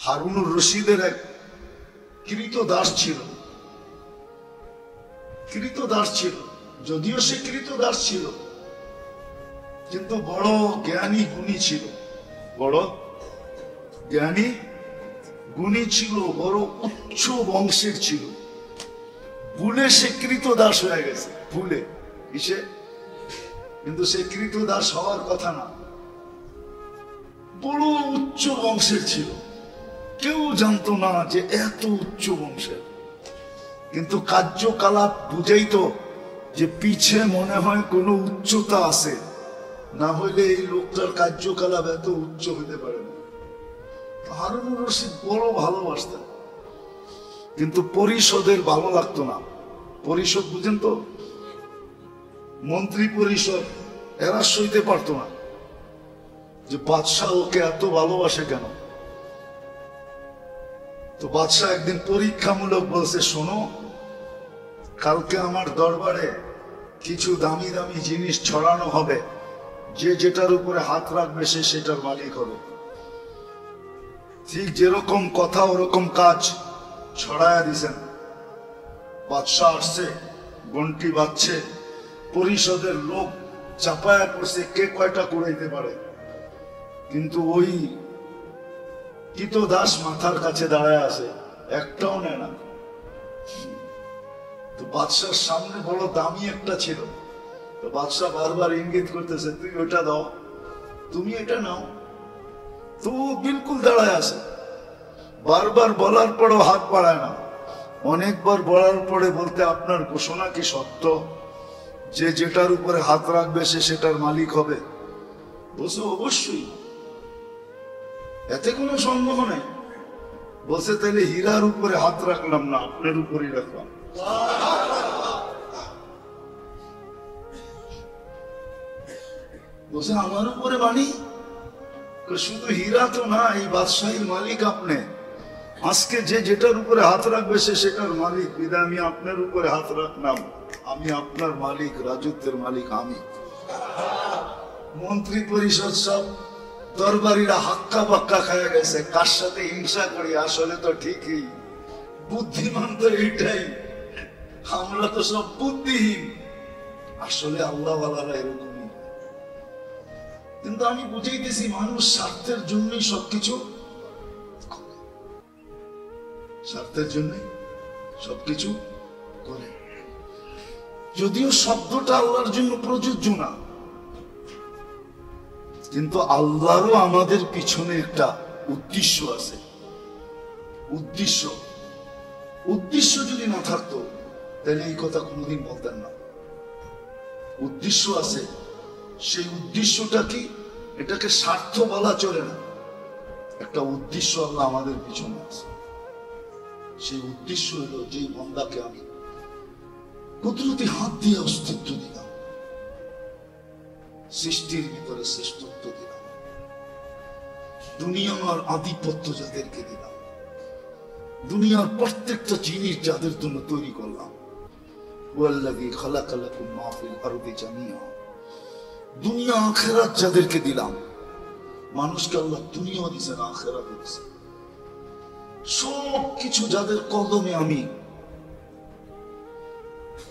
হারুনুর রশিদের এক কৃতদাস ছিল, যদিও সে কৃতদাস ছিল কিন্তু বড় জ্ঞানী গুণী ছিল, বড় জ্ঞানী গুণী ছিল, বড় উচ্চ বংশের ছিল। ভুলে সে কৃতদাস হয়ে গেছে, ভুলে কিসে, কিন্তু সে কৃতদাস হওয়ার কথা না, বড় উচ্চ বংশের ছিল। কেউ জানতো না যে এত উচ্চ বংশের, কিন্তু কার্যকলাপ বুঝাইতো যে পিছে মনে হয় কোনো উচ্চতা আছে, না হইলে এই লোকটার কার্যকলাপ এত উচ্চ হইতে পারে না। হারুনুর রশিদ বড় ভালোবাসতেন, কিন্তু পরিষদের ভালো লাগতো না। পরিষদ বুঝেন তো, মন্ত্রী পরিষদ, এরা সইতে পারতো না যে বাদশাহ ওকে এত ভালোবাসে কেন। তো বাদশাহ একদিন পরীক্ষামূলক বলছে, শোনো, কালকে আমার দরবারে কিছু দামি দামি জিনিস ছড়ানো হবে, যে যেটার উপরে হাত রাখবে সে সেটার মালিক হবে। ঠিক যেরকম কথা ওরকম কাজ, ছড়ায়া দিছেন। বাদশাহ আসছে, ঘন্টি বাজছে, পরিষদের লোক চাপায়া পড়ছে কে কয়টা কুড়াইতে পারে, কিন্তু ওই কৃতদাস মাথার কাছে দাঁড়ায় আছে, একটাও নেয় না। তো বাদশার সামনে বড় দামি একটা ছিল, তো বাদশাহ বারবার ইঙ্গিত করতেছে, তুই ওটা দাও, তুমি এটা নাও, তো বিলকুল দাঁড়ায় আছে। বারবার বলার পরও হাত বাড়ায় না। অনেকবার বলার পরে বলতে, আপনার ঘোষণা কি সত্য যে যেটার উপরে হাত রাখবে সে সেটার মালিক হবে? বলছে অবশ্যই, এতে কোনো সন্দেহ নেই। বলছে তাহলে হীরার উপরে হাত রাখলাম না, আপনার উপরেই রাখলাম। বলছে আমার উপরে বাণী, শুধু হীরা তো না, এই বাদশাহীর মালিক আপনি। আজকে যে যেটার উপরে হাত রাখবে সে সেটার মালিক, বিদায় আমি আপনার উপরে হাত রাখলাম, আমি আপনার মালিক, রাজত্বের মালিক আমি। মন্ত্রী পরিষদ সব দরবারিরা হাক্কা বাক্কা খায় গেছে, কার সাথে হিংসা করি, আসলে তো ঠিকই বুদ্ধিমান তো এইটাই, আমরা তো সব বুদ্ধিহীন, আসলে আল্লাহ ওয়ালারা এরকমই। কিন্তু আমি বুঝাইতেছি মানুষ স্বার্থের জন্যই সবকিছু, স্বার্থের জন্যই সবকিছু করে। যদিও শব্দটা আল্লাহর জন্য প্রযোজ্য না, কিন্তু আল্লাহরও আমাদের পিছনে একটা উদ্দেশ্য আছে। উদ্দেশ্য যদি না থাকতো তাহলে এই কথা কোনোদিন বলতেন না। উদ্দেশ্য আছে, সেই উদ্দেশ্যটা কি, এটাকে স্বার্থ বলা চলে না, একটা উদ্দেশ্য আল্লাহ আমাদের পিছনে আছে। সেই উদ্দেশ্য হলো যে বান্দাকে আমি কুদরতি হাত দিয়ে অস্তিত্ব দিলাম, সৃষ্টির ভিতরে শ্রেষ্ঠত্ব দিলাম, দুনিয়ার আধিপত্য যাদেরকে দিলাম, দুনিয়ার প্রত্যেকটা জিনিস যাদের জন্য তৈরি করলাম, ওয়াল্লাযী খালাকা লাকুম মা ফিল আরদি জামিআ, দুনিয়া আখিরাত যাদেরকে দিলাম। মানুষকে আল্লাহ দুনিয়া দিয়েছেন, আখিরাত দিয়েছেন, সব কিছু যাদের কদমে আমি,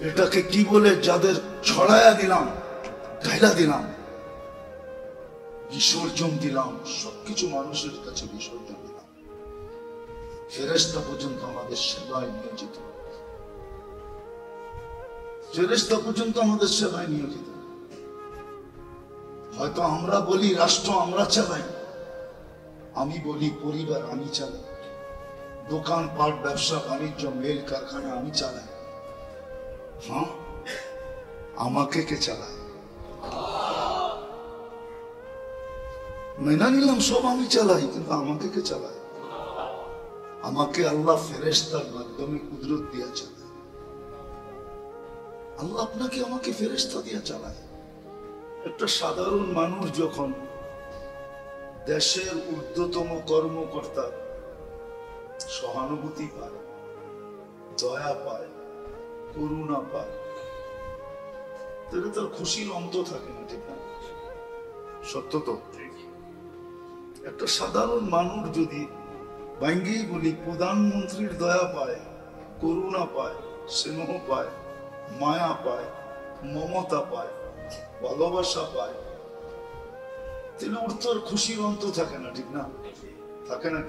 এটাকে কি বলে, যাদের ছড়ায়া দিলাম, ঢাইলা দিলাম, বিসর্জন দিলাম, সবকিছু মানুষের কাছে বিসর্জন দিলাম। ফেরেশতা পর্যন্ত আমাদের সেবায় নিয়োজিত, ফেরেশতা পর্যন্ত আমাদের সেবায় নিয়োজিত। হয়তো আমরা বলি রাষ্ট্র আমরা চালাই, আমি বলি পরিবার আমি চালাই, দোকান পাট ব্যবসা বাণিজ্য মেল কারখানা আমি চালাই। হ্যাঁ, আমাকে কে চালায়? মেনে নিলাম সব আমি চালাই, কিন্তু আমাকে কে চালায়? আমাকে আল্লাহ ফেরেশতার মাধ্যমে কুদরত দিয়া চালায়। আল্লাহ আপনাকে আমাকে ফেরেশতা দিয়া চালায়। একটা সাধারণ মানুষ যখন দেশের ঊর্ধ্বতম কর্মকর্তা সহানুভূতি পায়, দয়া পায়, করুণা পায়, তাহলে তার খুশির অন্ত থাকে না, ঠিক না? সত্য তো। একটা সাধারণ মানুষ যদি ভাঙ্গেই বলি, প্রধানমন্ত্রীর দয়া পায়, করুণা পায়, স্নেহ পায়, মায়া পায়, মমতা পায়, ভালোবাসা পায়, তাহলে ওর তো আর খুশির অন্ত থাকে না, ঠিক না? থাকে না?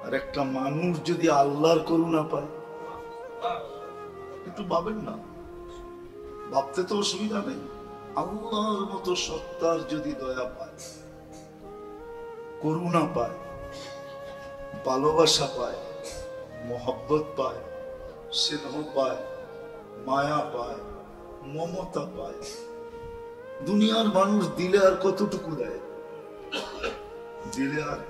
আর একটা মানুষ যদি আল্লাহর করুণা পায়, একটু ভাবেন না, ভাবতে তো অসুবিধা নেই। আল্লাহর মতো সত্তার যদি দয়া পায়, করুণা পায়, ভালোবাসা পায়, মোহব্বত পায়, স্নেহ পায়, মায়া পায়, মমতা পায়, দুনিয়ার মানুষ দিলে আর কতটুকু দেয়? দিলে আর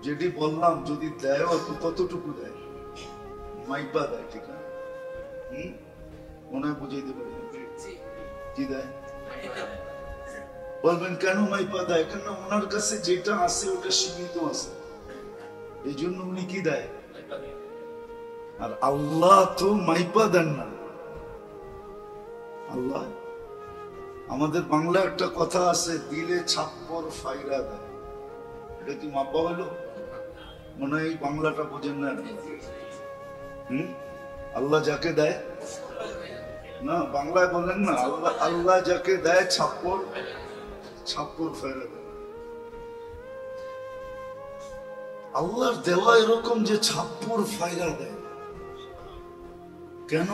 যেটি বললাম, যদি দেয় কতটুকু দেয়? মাইপা দেয়, ঠিক না? মনে হয় বুঝাইতে পারি। কি দেয়? বলবেন কেন মাইপা দেয়? কেন ওনার কাছে যেটা আছে ওটা সীমিত আছে, এই জন্য উনি কি দেয়। আর আল্লাহ তো মাইপা দেন না। আল্লাহ, আমাদের বাংলা একটা কথা আছে, দিলে ছাপ্পর ফাইরা দেয়। এটা কি মাপা হলো? মনে হয় এই বাংলাটা বোঝেন না। আল্লাহ যাকে দেয় না, বাংলায় বলেন না, আল্লাহ আল্লাহ যাকে দেয় ছাপ্পর ফাইরা দেয়। আল্লাহর দেওয়া এরকম যে ছাপ্পর ফাইরা দেয়। কেন?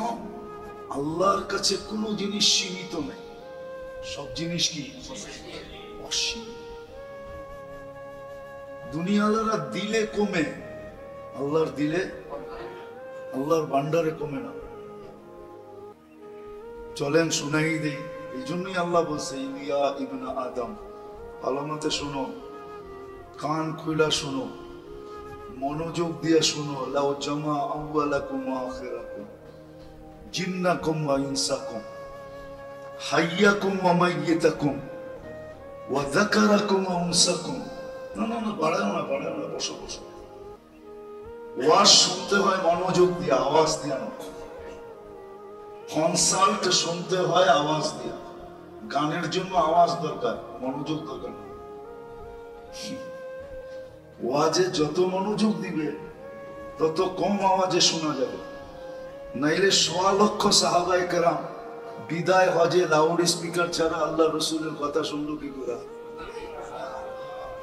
আল্লাহর কাছে কোনো জিনিস সীমিত নেই, সব জিনিস কি অসীম। দুনিয়ালারা দিলে কমে, আল্লাহর দিলে, আল্লাহর ভান্ডারে কমে না। চলেন শুনাই দেই। এই জন্যই আল্লাহ বলছে, ইয়া ইবনা আদম, ভালো মতে শোনো, কান খুলা শোনো, মনোযোগ দিয়ে শোনো। লাউ জামা আউয়ালাকুম ওয়া আখিরাকুম, জিন্নাকুম ওয়া ইনসাকুম, হাইয়াকুম ওয়া মাইয়িতাকুম, ওয়া যাকারাকুম ওয়া উনসাকুম। না না না, বাড়াও না, বসো বসো। ওয়াজ শুনতে হয় মনোযোগ দিয়ে, আওয়াজ দিয়ে না। কনসার্ট শুনতে হয় আওয়াজ দিয়ে। গানের জন্য আওয়াজ দরকার, মনোযোগ দরকার। ওয়াজে যত মনোযোগ দিবে তত কম আওয়াজে শোনা যাবে। নাইলে ১.৫ লক্ষ সাহাবায়ে কেরাম বিদায় হজে লাউড স্পিকার ছাড়া আল্লাহ রসুলের কথা শুনলো কি করে?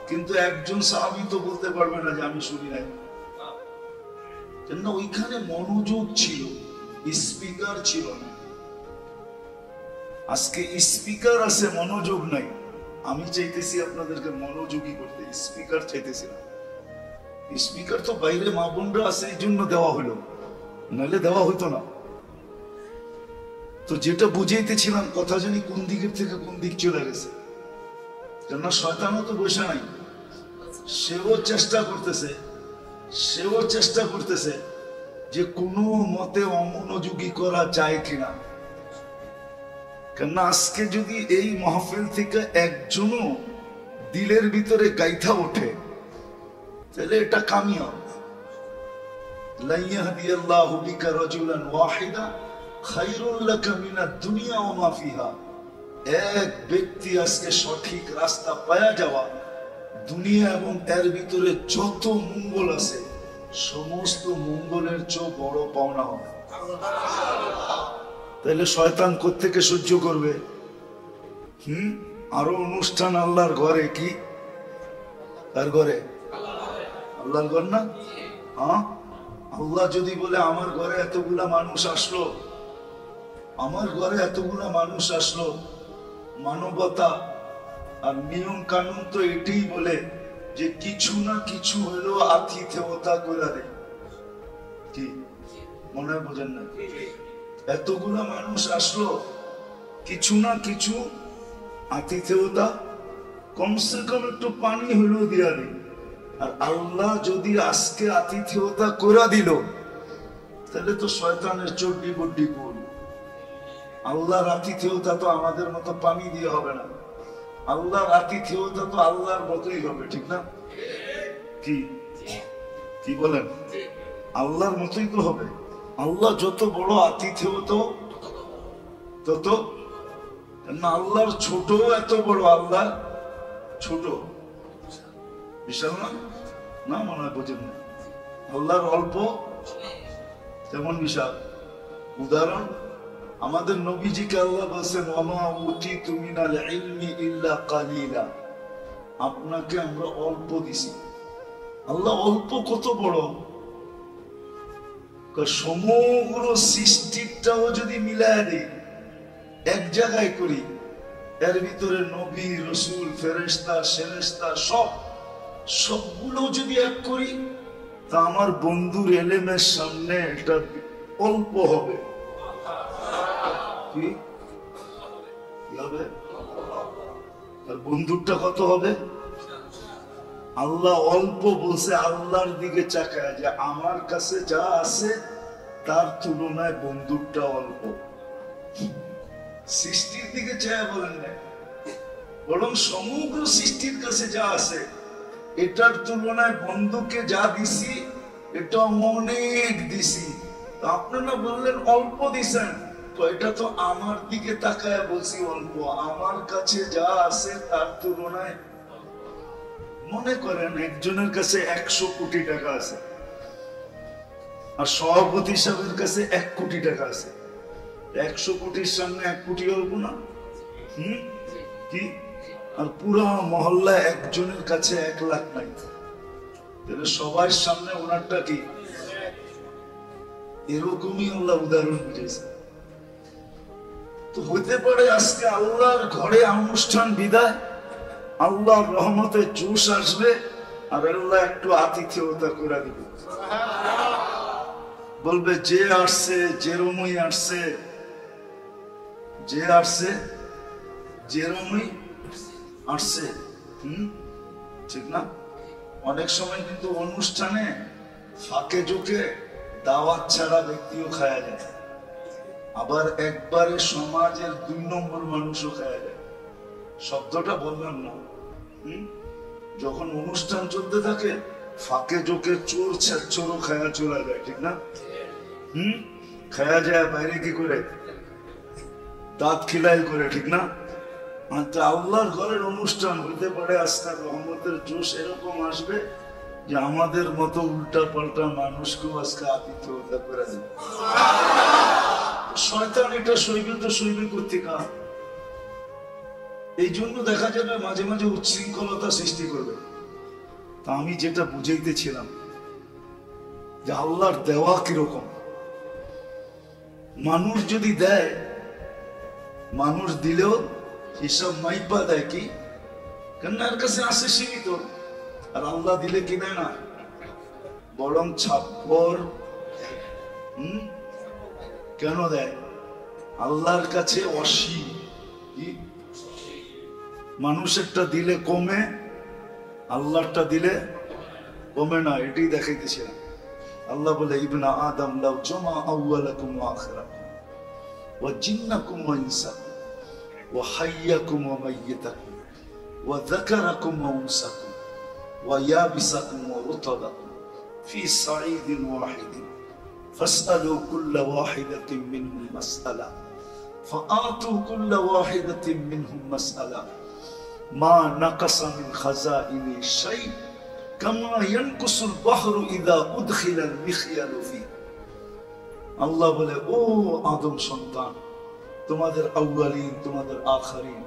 কিন্তু একজন সাহাবী তো বলতে পারবে না যে আমি শুনি নাই। কেন? ওইখানে মনোযোগ ছিল, স্পিকার ছিল না। আজকে স্পিকার আছে, মনোযোগ নাই। আমি চাইতেছি আপনাদেরকে মনোযোগী করতে, স্পিকার চাইতেছি না। স্পিকার তো বাইরে মা বোনরা আছে, এই জন্য দেওয়া হলো, নাহলে দেওয়া হইতো না। তো যেটা বুঝাইতেছিলাম, কথা জানি কোন দিকের থেকে কোন দিক চলে গেছে। কেননা শয়তানও তো বসে নাই, সেও চেষ্টা করতেছে যে কোনো মতে অমনোযোগী করা যায় কিনা। কেননা আজকে যদি এই মাহফিল থেকে একজনও দিলের ভিতরে গাইথা ওঠে, তাহলে এটা কামিয়াব। লা ইয়াহদিয়াল্লাহু বিকা রাজুলান ওয়াহিদা খায়রুল লাকা মিনাদ দুনিয়া ওয়া মা ফিহা। এক ব্যক্তি আজকে সঠিক রাস্তা পায়া যাওয়া, দুনিয়া এবং এর ভিতরে যত মঙ্গল আছে সমস্ত মঙ্গলের চেয়ে বড় পাওনা হবে। তাহলে শয়তান কোত্থেকে সহ্য করবে? আরো অনুষ্ঠান আল্লাহর ঘরে, কি তার ঘরে? আল্লাহর ঘর না? হ্যাঁ, আল্লাহ যদি বলে আমার ঘরে এতগুলা মানুষ আসলো, আমার ঘরে এতগুলা মানুষ আসলো, মানবতা আর নিয়ম কানুন তো এটাই বলে যে কিছু না কিছু হলো আতিথেয়তা করে দেয়। কি মনে হয়? বোঝেন না? এতগুলা মানুষ আসলো, কিছু না কিছু আতিথেয়তা, কমসে কম একটু পানি হইলেও দিয়া নেই। আর আল্লাহ যদি আজকে আতিথেয়তা করে দিল, তাহলে তো শয়তানের চড্ডি বড্ডি গোল। আল্লাহর আতিথেয়তা তো আমাদের মতো পানি দিয়ে হবে না। আল্লাহর আতিথেয়তা তো আল্লাহর মতোই হবে, ঠিক না? কি বলেন? আল্লাহর মতোই তো হবে। আল্লাহ যত বড় আতিথেয়তা তত না, আল্লাহর ছোট এত বড়, আল্লাহ ছোট। বিশাল না? না মনে হয় বোঝেন না। আল্লাহর অল্প যেমন বিশাল। উদাহরণ, আমাদের নবীজিকে আল্লাহ বলছেন ওয়ামা উতিতু মিনাল ইলমি ইল্লা কালিলা, আপনাকে আমরা অল্প দিছি। আল্লাহ অল্প কত বড়, সমগ্র সৃষ্টিটাও যদি মিলায় দিই, এক জায়গায় করি, এর ভিতরে নবী রসুল ফেরেশতা সেরেশতা সবগুলো যদি এক করি, তা আমার বন্ধুর এলেমের সামনে এটা অল্প হবে। কি হবে? আর বন্ধুরটা কত হবে? আল্লাহ অল্প বলছে, আল্লাহর দিকে চাকায় যে আমার কাছে যা আছে তার তুলনায় বন্ধুরটা অল্প। সৃষ্টির দিকে চায় বলেন না, বরং সমগ্র সৃষ্টির কাছে যা আছে এটার তুলনায় বন্ধুকে যা দিছি এটা অনেক দিছি। আপনারা বললেন অল্প দিছেন, তো এটা তো আমার দিকে তাকায় বলছি অল্প। আমার কাছে যা আছে তার তুলনায়, মনে করেন একজনের কাছে 100 কোটি টাকা আছে আর সভাপতি সাহেবের কাছে 1 কোটি টাকা আছে। 100 কোটির সামনে 1 কোটি অল্প না? কি? আর পুরো মহল্লা একজনের কাছে 1 লাখ নাই, তাহলে সবার সামনে ওনারটা কি? এরকমই আল্লাহ উদাহরণ বুঝেছে। তো হতে পারে আজকে আল্লাহর ঘরে অনুষ্ঠান বিদায়, আল্লাহর রহমতে জোশ আসবে আর আল্লাহ একটু আতিথেয়তা করে দিবে, বলবে যে আসছে যেরমই আসছে, যে আসছে যেরমই আসছে। ঠিক না? অনেক সময় কিন্তু অনুষ্ঠানে ফাঁকে ঝুঁকে দাওয়াত ছাড়া ব্যক্তিও খায়া যায়, আবার একবারে সমাজের 2 নম্বর মানুষও খায়া যায়। শব্দটা বললাম না। যখন অনুষ্ঠান চলতে থাকে ফাঁকে ঝোঁকে চোর ছেচোরও খায়া চলা যায়, ঠিক না? খায়া যায় বাইরে কি করে? দাঁত খিলাই করে, ঠিক না? আল্লাহর ঘরের অনুষ্ঠান হতে পারে আজকাল রহমতের জোশ এরকম আসবে যে আমাদের মতো উল্টা পাল্টা মানুষকেও আজকে আতিথ্যতা করে দেবে। শয়তান এটা সইবে তো সইবে কোত্থেকে? এই জন্য দেখা যাবে মাঝে মাঝে উচ্ছৃঙ্খলতা সৃষ্টি করবে। তা আমি যেটা বুঝাইতেছিলাম যে আল্লাহর দেওয়া কিরকম, মানুষ যদি দেয়, মানুষ দিলেও হিসাব মাইপা দেয় কি, কেন এর কাছে আসে সীমিত। আর আল্লাহ দিলে কি দেয় না, বরং ছাপ্পর। কেন দেয়? আল্লাহর কাছে অসীম। কি? মানুষেরটা দিলে কমে, আল্লাহরটা দিলে কমে না, এটাই দেখাইতেছিলাম। আল্লাহ বলে ইবনা আদম লাউ জামা আউয়ালাকুম ওয়া আখিরাকুম ওয়া জিন্নাকুম ওয়া ইনসাকুম ওয়া হাইয়াকুম ওয়া মাইয়াতাকুম ওয়া যাকারাকুম ওয়া উনসাকুম ওয়া ইয়াবিসাকুম ওয়া রুতাবাকুম ফি সাঈদিন ওয়াহিদিন ফাসআলু কুল্লা ওয়াহিদাতিন মিনহুম মাসআলা ফাআতু কুল্লা ওয়াহিদাতিন মিনহুম মাসআলা মা নাকাসা মিন খাযাইনি শাই কামা ইয়ানকুসুল বাহরু ইযা উদখিলাল মিখয়ালু ফি। আল্লাহ বলে, ও আদম সন্তান, তোমাদের আউয়ালিন, তোমাদের আখারিন,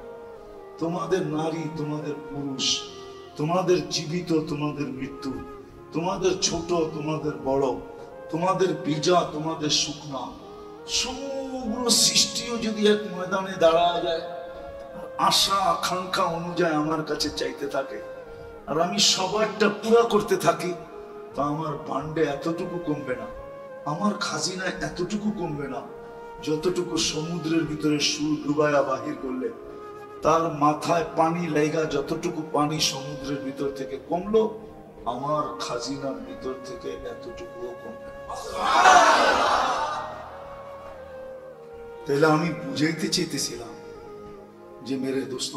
তোমাদের নারী, তোমাদের পুরুষ, তোমাদের জীবিত, তোমাদের মৃত্যু, তোমাদের ছোট, তোমাদের বড়, তোমাদের বীজা, তোমাদের শুকনা, সমগ্র সৃষ্টিও যদি এক ময়দানে দাঁড়া যায়, আশা আকাঙ্ক্ষা অনুযায়ী আমার কাছে চাইতে থাকে, আর আমি সবারটা পুরা করতে থাকি, তো আমার ভান্ডে এতটুকু কমবে না, আমার খাজিনায় এতটুকু কমবে না, যতটুকু সমুদ্রের ভিতরে সুর ডুবায়া বাহির করলে তার মাথায় পানি লেগা যতটুকু পানি সমুদ্রের ভিতর থেকে কমলো, আমার খাজিনার ভিতর থেকে এতটুকুও কমবে। তাহলে আমি বুঝাইতে চাইতেছিলাম যে মেরে দোস্ত,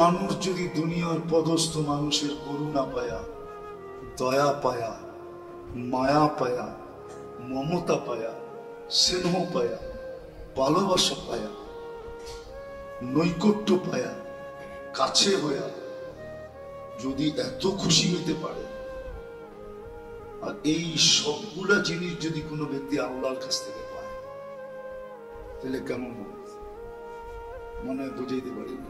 মানুষ যদি দুনিয়ার পদস্থ মানুষের করুণা পায়া, দয়া পায়া, মায়া পায়া, মমতা পায়া, স্নেহ পায়া, ভালোবাসা পায়া, নৈকট্য পায়া, কাছে হইয়া যদি এত খুশি হইতে পারে, আর এই সবগুলা জিনিস যদি কোনো ব্যক্তি আল্লাহর কাছ থেকে পায়, তাহলে কেমন হবে মনে হয় বুঝাইতে পারি না।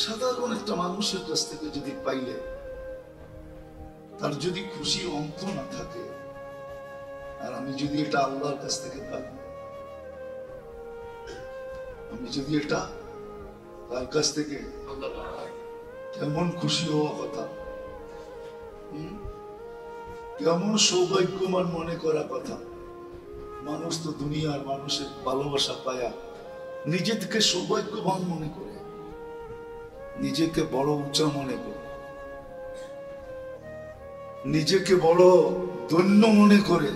সাধারণ একটা মানুষের কাছ থেকে যদি পাইলে তার যদি খুশির অন্ত না থাকে, আর আমি যদি এটা আল্লাহর কাছ থেকে পাই, আমি যদি এটা তার কাছ থেকে, কেমন খুশি হওয়া কথা, কেমন সৌভাগ্যবান মনে করা কথা। মানুষ তো দুনিয়ার মানুষের ভালোবাসা পায়া নিজেকে সৌভাগ্যবান মনে করে, নিজেকে বড় উঁচা মনে করে, নিজেকে বড় ধন্য মনে করে।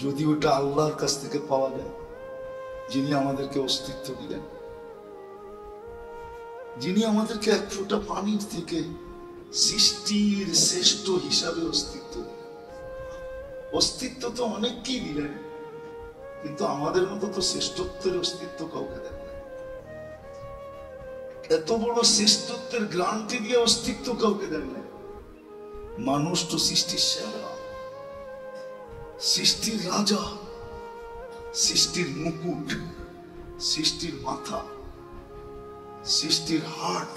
যদি ওটা আল্লাহর কাছ থেকে পাওয়া যায়, যিনি আমাদেরকে অস্তিত্ব দিলেন, যিনি আমাদেরকে এক ফোঁটা পানির থেকে সৃষ্টির শ্রেষ্ঠ হিসাবে অস্তিত্ব দিলেন। অস্তিত্ব তো অনেককেই দিলেন, কিন্তু আমাদের মতো তো শ্রেষ্ঠত্বের অস্তিত্ব কাউকে দেন না। এত বড় শ্রেষ্ঠত্বের গ্রান্টি দিয়ে অস্তিত্ব কাউকে দেন না। মানুষ তো সৃষ্টির সেরা, সৃষ্টির রাজা, সৃষ্টির মুকুট, সৃষ্টির মাথা, সৃষ্টির হাট।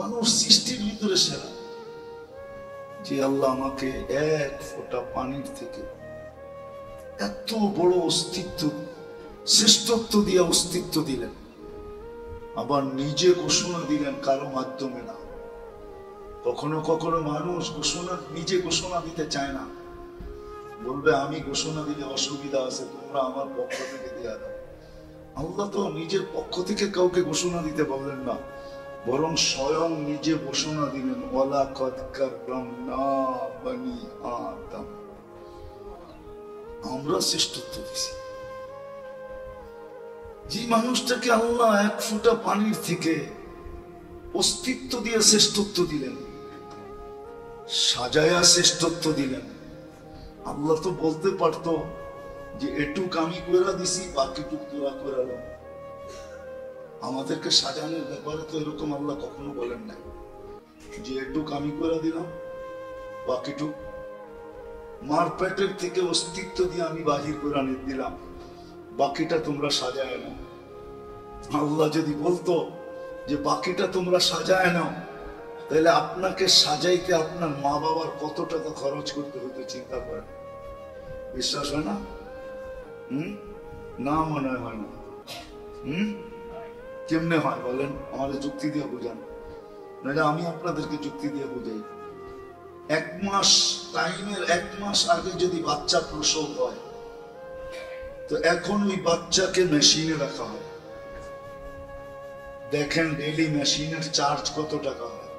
মানুষ সৃষ্টির ভিতরে সেরা। যে আল্লাহ আমাকে এক ফোঁটা পানির থেকে এত বড় অস্তিত্ব, শ্রেষ্ঠত্ব দিয়ে অস্তিত্ব দিলেন, আবার নিজে ঘোষণা দিলেন কারো মাধ্যমে না। কখনো কখনো মানুষ নিজে ঘোষণা দিতে চায় না, বলবে আমি ঘোষণা দিলে অসুবিধা আছে, তোমরা আমার পক্ষ থেকে দেয়া দাও। আল্লাহ তো নিজের পক্ষ থেকে কাউকে ঘোষণা দিতে বললেন না, বরং স্বয়ং নিজে ঘোষণা দিলেন, ওয়ালাকাদ কাররামনা বনি আদম, আমরা শ্রেষ্ঠত্ব দিছি। যে মানুষটাকে আল্লাহ এক ফোঁটা পানির থেকে অস্তিত্ব দিয়ে শ্রেষ্ঠত্ব দিলেন, সাজায়া শ্রেষ্ঠত্ব দিলেন। আল্লাহ তো বলতে পারতো যে এটুক আমি করে দিছি, বাকিটুক তোরা করে। আমাদেরকে সাজানোর ব্যাপারে তো এরকম আল্লাহ কখনো বলেন নাই যে এটুক আমি করে দিলাম, বাকিটুক মার পেটের থেকে অস্তিত্ব দিয়ে আমি বাহির করে দিলাম, বাকিটা তোমরা সাজায় নাও। আল্লাহ যদি বলতো যে বাকিটা তোমরা সাজায় নাও, তাহলে আপনাকে সাজাইতে আপনার মা বাবার কত টাকা খরচ করতে হতো চিন্তা করেন। বিশ্বাস হয় না? না, মনে হয় না। কেমনে হয় বলেন? আমাদের যুক্তি দিয়ে বোঝান, নাহলে আমি আপনাদেরকে যুক্তি দিয়ে বোঝাই। এক মাস টাইমের 1 মাস আগে যদি বাচ্চা প্রসব হয়, তো এখন ওই বাচ্চাকে মেশিনে রাখা হয়। দেখেন ডেইলি মেশিনের চার্জ কত টাকা হয়,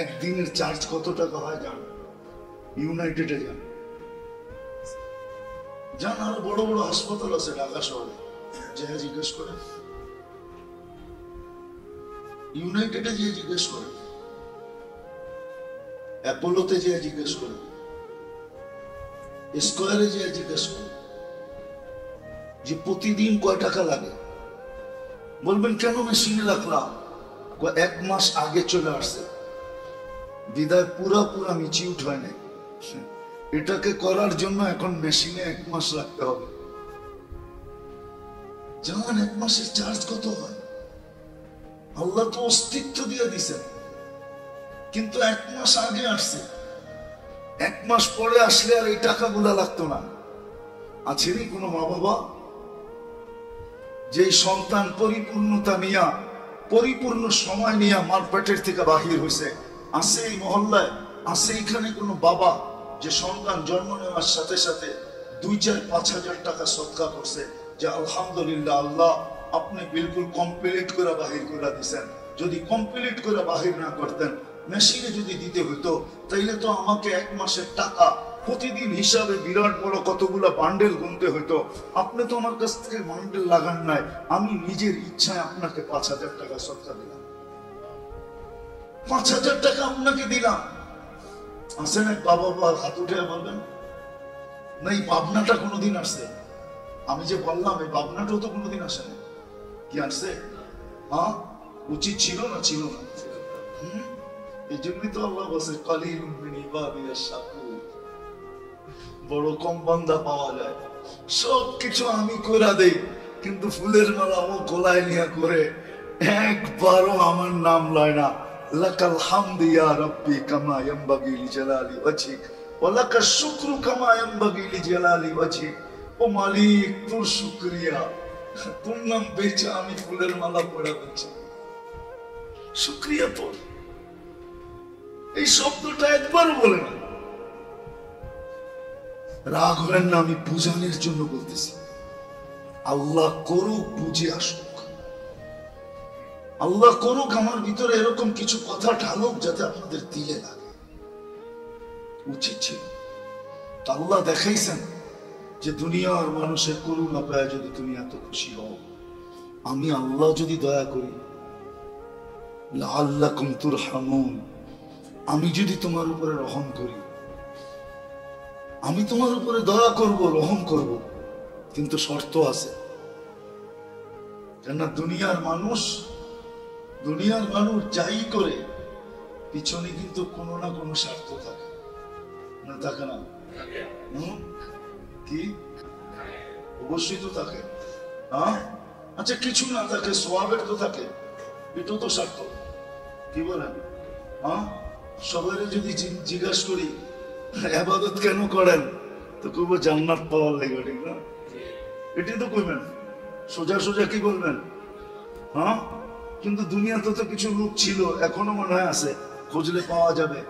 একদিনের চার্জ কত টাকা হয় জান? ইউনাইটেডে যান, আরো বড় বড় হাসপাতাল আছে ঢাকা শহরে, যে জিজ্ঞেস করে, ইউনাইটেডে যে জিজ্ঞেস করে, অ্যাপোলোতে যে জিজ্ঞেস করে, স্কয়ারে যে জিজ্ঞেস করে যে প্রতিদিন কয় টাকা লাগে। বলবেন কেন মেশিনে রাখলাম? 1 মাস আগে চলে আসছে, বিদায় পুরা মিচিউট হয় না। এটাকে করার জন্য এখন মেশিনে 1 মাস রাখতে হবে। যেমন 1 মাসের চার্জ কত হয়? আল্লাহ তো অস্তিত্ব দিয়ে দিছেন, কিন্তু 1 মাস আগে আসছে। 1 মাস পরে আসলে আর এই টাকাগুলা লাগতো না। আছে নি কোনো মা বাবা যে সন্তান পরিপূর্ণতা নিয়া, পরিপূর্ণ সময় নিয়া মার পেটের থেকে বাহির হয়েছে? আছে এই মহল্লায়? আছে এখানে কোনো বাবা যে সন্তান জন্ম নেওয়ার সাথে সাথে 2-4-5 হাজার টাকা সদকা করছে, যে আলহামদুলিল্লাহ আল্লাহ আপনি বিলকুল কমপ্লিট করে বাহির করে দিয়েছেন। যদি কমপ্লিট করে বাহির না করতেন, মেশিনে যদি দিতে হইতো, তাইলে তো আমাকে 1 মাসের টাকা প্রতিদিন হিসাবে বিরাট বড় কতগুলা বান্ডেল গুনতে হইতো। আপনি তো আমার কাছ থেকে বান্ডেল লাগান নাই, আমি নিজের ইচ্ছায় আপনাকে 5 হাজার টাকা সদকা দিলাম, 5 হাজার টাকা আপনাকে দিলাম। আসেন এক বাবা হাত উঠে বলবেন না এই ভাবনাটা কোনোদিন আসছে? আমি যে বললাম এই ভাবনাটাও তো কোনোদিন আসে না। কি আসছে? হ্যাঁ, উচিত ছিল না? ছিল না? এই জন্যই তো আল্লাহ বলছে কালিলুম মিন ইবাদিয়াশ শাকুর, বড় কম বান্দা পাওয়া যায়। সবকিছু আমি করে দেই, কিন্তু ফুলের মালা ও গলায় নিয়ে করে একবারও আমার নাম লয় না। লাকাল হামদু ইয়া রাব্বি কামা ইয়ানবাগি লিজালালি ওয়াজহিক ওয়া লাকাশ শুকরু কামা ইয়ানবাগি লিজালালি ওয়াজহিক। ও মালিক, তোর শুকরিয়া, তোর নাম বেচে আমি ফুলের মালা পড়া দিচ্ছি, শুকরিয়া তোর। এই শব্দটা একবারও বলে না। রাগ হবেন না, আমি বুঝানোর জন্য বলতেছি। আল্লাহ করুক, বুঝে আসুক। আল্লাহ করুক আমার ভিতরে এরকম কিছু কথা ঢালুক যাতে আপনাদের দিলে লাগে। উচিত ছিল। আল্লাহ দেখাইছেন যে দুনিয়ার মানুষের করুণা পায় যদি তুমি এত খুশি হও, আমি আল্লাহ যদি দয়া করি, লাআল্লাকুম তুরহামুন, আমি যদি তোমার উপরে রহম করি, আমি তোমার উপরে দয়া করব, রহম করব, কিন্তু শর্ত আছে। কেননা দুনিয়ার মানুষ যাই করে পিছনে কিন্তু কোনো না কোনো স্বার্থ থাকে, না থাকে না? কি অবশ্যই তো থাকে। হ্যাঁ, আচ্ছা, কিছু না থাকে, সওয়াবের তো থাকে, এটাও তো স্বার্থ। কি বলেন? হ্যাঁ, সবাই যদি জিজ্ঞাসা করি ইবাদত কেন করেন, তো কইব জান্নাত পাওয়ার লাগে, ঠিক না? এটাই তো কইবেন, সোজা সোজা কি বলবেন? হ্যাঁ, কিন্তু দুনিয়াতে তো কিছু লোক ছিল, এখনো মনে হয় আছে, খুঁজলে পাওয়া যাবে,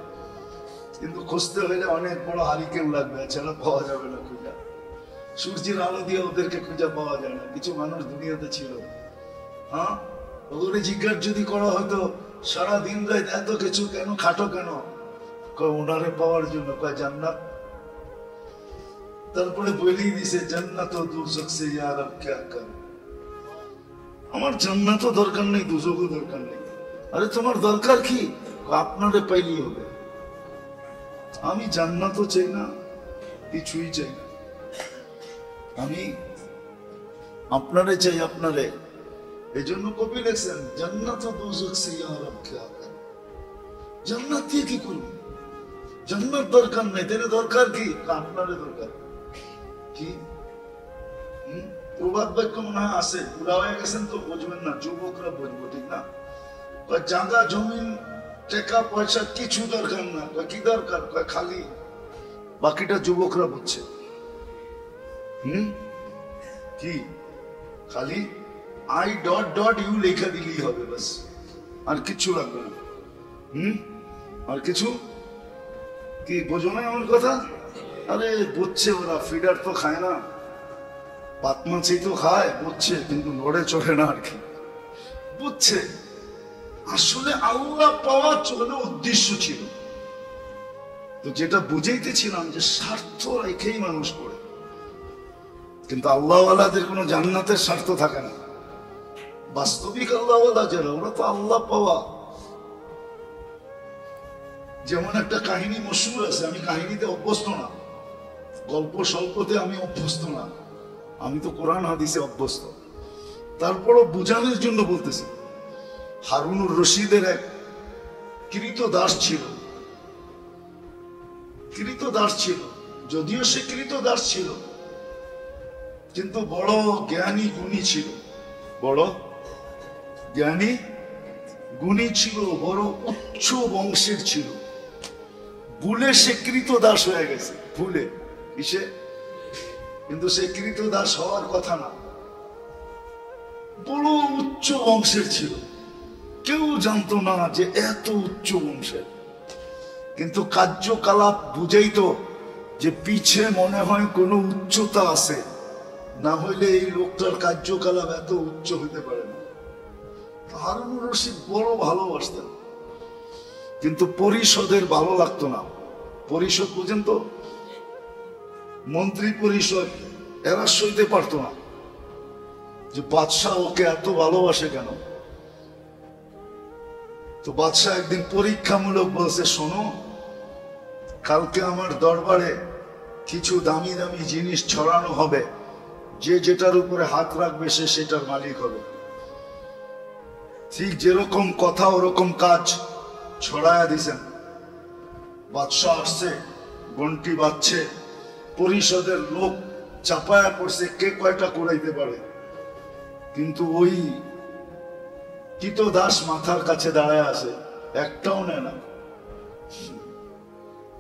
কিন্তু খুঁজতে হলে অনেক বড় হারিকেন লাগবে, এছাড়া পাওয়া যাবে না খুঁজা। সূর্যের আলো দিয়ে ওদেরকে খুঁজে পাওয়া যায় না। কিছু মানুষ দুনিয়াতে ছিল, হ্যাঁ, ওগুলো জিজ্ঞাসা যদি করা হয়তো সারা দিন রাত এত কিছু কেন খাটো কেন, ওনারে পাওয়ার জন্য, কয় জান্নাত। তারপরে বলেই দিছে জান্নাত ও দুজক সে ইয়া রব ক্যা কর। আমার জান্নাতও দরকার নেই, দুজকও দরকার নেই। আরে তোমার দরকার কি? আপনারে পাইলেই হবে। আমি জান্নাতও চাই না, কিছুই চাই না, আমি আপনারে চাই, আপনারে। এই জন্য কবি লিখছেন জান্নাত ও দুজক সে ইয়া রব ক্যা কর। জান্নাত দিয়ে কি করবো? জান্নাত দরকার নেই, তাহলে দরকার কি? আপনারে দরকার কি? প্রবাদ বাক্য মনে হয় আছে, বুড়া হয়ে গেছেন তো বুঝবেন না, যুবকরা বুঝবো, ঠিক না? জায়গা জমিন টাকা পয়সা কিছু দরকার না, কি দরকার? খালি বাকিটা যুবকরা বুঝছে। কি? খালি আই ডট ডট ইউ লেখা দিলেই হবে, বাস, আর কিছু লাগবে না। আর কিছু কি বোঝো না আমার কথা? আরে বুঝছে ওরা, ফিডার তো খায় না, পাত মাছি তো খায়, বুঝছে, কিন্তু নড়ে চড়ে না আর কি, বুঝছে। আসলে আল্লাহ পাওয়া চলে উদ্দেশ্য ছিল, তো যেটা বুঝাইতেছিলাম যে স্বার্থ রেখেই মানুষ করে, কিন্তু আল্লাহওয়ালাদের কোনো জান্নাতের স্বার্থ থাকে না। বাস্তবিক আল্লাহওয়ালা যারা, ওরা তো আল্লাহ পাওয়া। যেমন একটা কাহিনী মশহুর আছে, আমি কাহিনীতে অভ্যস্ত না, গল্প স্বল্পতে আমি অভ্যস্ত না, আমি তো কোরআন হাদিসে অভ্যস্ত, তারপরও বুঝানোর জন্য বলতেছি। হারুনুর রশিদের এক কৃতদাস ছিল, যদিও সে কৃতদাস ছিল, কিন্তু বড় জ্ঞানী গুণী ছিল, বড় জ্ঞানী গুণী ছিল, বড় উচ্চ বংশের ছিল। ভুলে সে কৃতদাস হয়ে গেছে, ভুলে। কিসে? কিন্তু সে কৃতদাস হওয়ার কথা না, বড় উচ্চ বংশের ছিল, কেউ জানতো না যে এত উচ্চ বংশের, কিন্তু কার্যকলাপ বুঝাইতো যে পিছে মনে হয় কোনো উচ্চতা আছে, না হইলে এই লোকটার কার্যকলাপ এত উচ্চ হইতে পারে না। হারুনুর রশিদ বড় ভালোবাসতেন, কিন্তু পরিষদের ভালো লাগতো না। পরিষদ পর্যন্ত মন্ত্রী পরিষদ এরা সইতে পারতো না যে বাদশাহ ওকে এত ভালোবাসে কেন। তো বাদশাহ একদিন পরীক্ষামূলক বলছে, শোনো, কালকে আমার দরবারে কিছু দামি দামি জিনিস ছড়ানো হবে, যে যেটার উপরে হাত রাখবে সে সেটার মালিক হবে। ঠিক যেরকম কথা ওরকম কাজ ছড়ায়া দিছেন। বাদশাহ আসছে, ঘন্টি বাজছে, পরিষদের লোক চাপায়া পড়ছে কে কয়টা করাইতে পারে। কিন্তু ওই কিতদাস মাথার কাছে দাঁড়ায় আছে, একটাও নেয় না।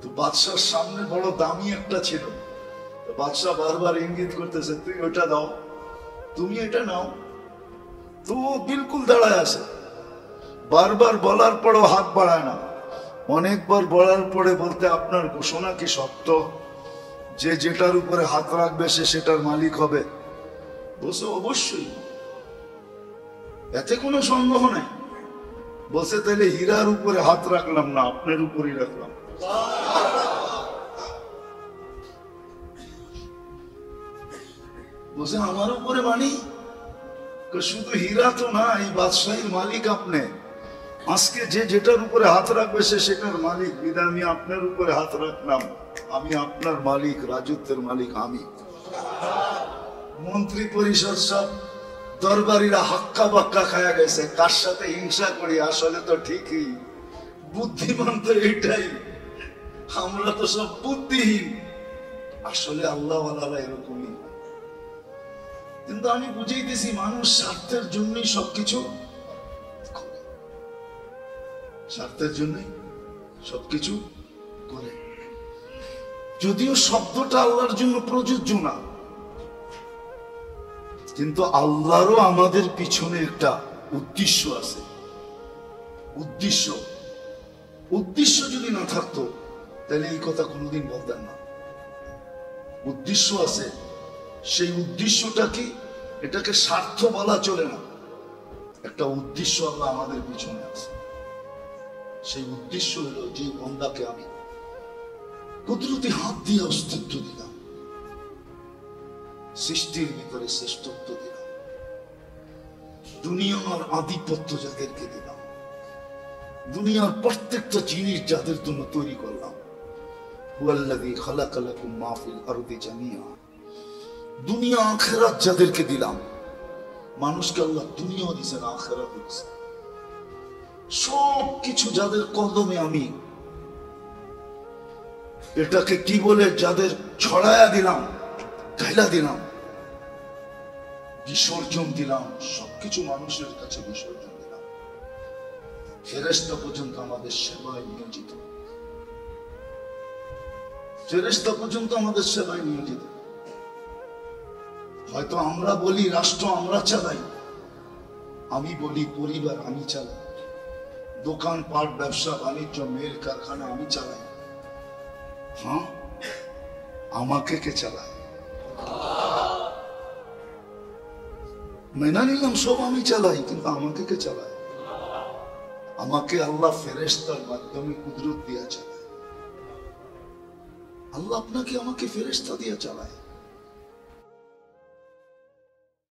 তো বাদশার সামনে বড় দামি একটা ছিল, বাদশাহ বারবার ইঙ্গিত করতেছে তুই ওটা দাও, তুমি এটা নাও। তো বিলকুল দাঁড়ায় আছে, বারবার বলার পরও হাত বাড়ায় না। অনেকবার বলার পরে বলতে আপনার ঘোষণা কি সত্য যে যেটার উপরে হাত রাখবে সে সেটার মালিক হবে? বলছে অবশ্যই, এতে কোনো সন্দেহ নেই। বলছে তাহলে হীরার উপরে হাত রাখলাম না, আপনার উপরই রাখলাম। বলছে আমার উপরে মানি? শুধু হীরা তো না, এই বাদশাহীর মালিক আপনি। আজকে যে যেটার উপরে হাত রাখবে সে সেটার মালিক, বিধায় আমি আপনার উপরে হাত রাখলাম। আমি আপনার মালিক, রাজত্বের মালিক আমি। মন্ত্রী পরিষদ সব দরবারিরা হাক্কা বাক্কা খায়া গেছে, কার সাথে হিংসা করি, আসলে তো ঠিকই বুদ্ধিমান তো এটাই, আমরা তো সব বুদ্ধিহীন। আসলে আল্লাহ এরকমই। কিন্তু আমি বুঝাইতেছি মানুষ স্বার্থের জন্যই সবকিছু, স্বার্থের জন্যই সবকিছু করে। যদিও শব্দটা আল্লাহর জন্য প্রযোজ্য না, কিন্তু আল্লাহরও আমাদের পিছনে একটা উদ্দেশ্য আছে। উদ্দেশ্য যদি না থাকতো তাহলে এই কথা কোনোদিন বলতেন না। উদ্দেশ্য আছে, সেই উদ্দেশ্যটা কি? এটাকে স্বার্থ বলা চলে না, একটা উদ্দেশ্য আল্লাহ আমাদের পিছনে আছে। সেই উদ্দেশ্য হলো যে বন্দাকে আমি কুদরতি হাত দিয়ে অস্তিত্ব দিলাম, সৃষ্টির ভিতরে শ্রেষ্ঠত্ব দিলাম, দুনিয়ার আধিপত্য যাদেরকে দিলাম, দুনিয়ার প্রত্যেকটা জিনিস যাদের জন্য তৈরি করলাম, হুয়াল্লাযী খালাকা লাকুম মা ফিল আরদি জামিআ, দুনিয়া আখিরাত যাদেরকে দিলাম। মানুষকে আল্লাহ দুনিয়াও দিয়েছেন, আখিরাত দিয়েছেন, সব কিছু যাদের কদমে আমি। এটাকে কি বলে? যাদের ছড়ায়া দিলাম, ঢাইলা দিলাম, বিসর্জন দিলাম, সবকিছু মানুষের কাছে বিসর্জন দিলাম। ফেরেশতা পর্যন্ত আমাদের সেবায় নিয়োজিত, ফেরেশতা পর্যন্ত আমাদের সেবায় নিয়োজিত। হয়তো আমরা বলি রাষ্ট্র আমরা চালাই, আমি বলি পরিবার আমি চালাই, দোকান পাট ব্যবসা বাণিজ্য মেল কারখানা আমি চালাই। হ্যাঁ, আমাকে কে চালায়? মেনে নিলাম সব আমি চালাই, কিন্তু আমাকে কে চালায়? আমাকে আল্লাহ ফেরেশতার মাধ্যমে কুদরত দিয়া চালায়। আল্লাহ আপনাকে আমাকে ফেরেশতা দিয়া চালায়।